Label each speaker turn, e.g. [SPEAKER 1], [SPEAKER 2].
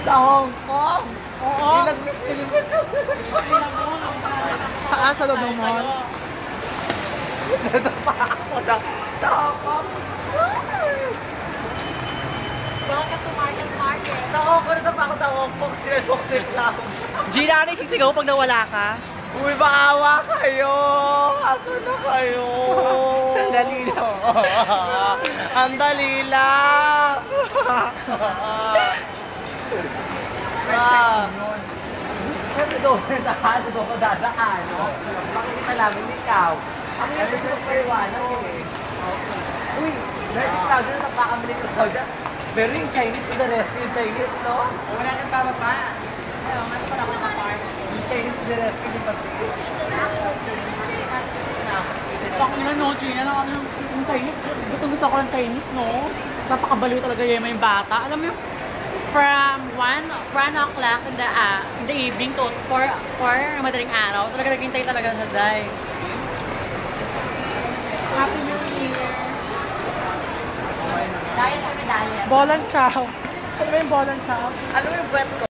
[SPEAKER 1] Sa Hong Kong. Oo. Saan sa loob ng mall? Natapa ako sa Hong Kong.
[SPEAKER 2] Welcome to market.
[SPEAKER 1] Sa Hong Kong, natapa ako sa Hong Kong. Sinalok na lang.
[SPEAKER 2] Gina, ano yung sisigaw pag nawala ka?
[SPEAKER 1] Uy, maawa kayo! Aso na kayo!
[SPEAKER 2] Sandali lang.
[SPEAKER 1] Ang dali lang! Siyempre doon ko dadaan, no? Makikita namin ikaw. Ang hirap ko paliwanag eh. Uy, very proud na napakami ni Claudia. Pero yung Chinese to the rescue, yung Chinese, no? Wala nang bababa.
[SPEAKER 2] Ayun, ano pala ako ng bar?
[SPEAKER 1] Yung Chinese to the rescue, yung Pacific.
[SPEAKER 2] Pakinggan no, Gina, lang ano yung Chinese. Gusto ko ng Chinese, no? Napakabaliw talaga yung bata. Alam mo yung from 1 o'clock in the evening to 4 madaling araw, talaga naghintay talaga sa day. Happy New Year! Diet kami, diet. Bolan chow. Ano ba yung bolan chow?
[SPEAKER 1] Ano yung breath ko?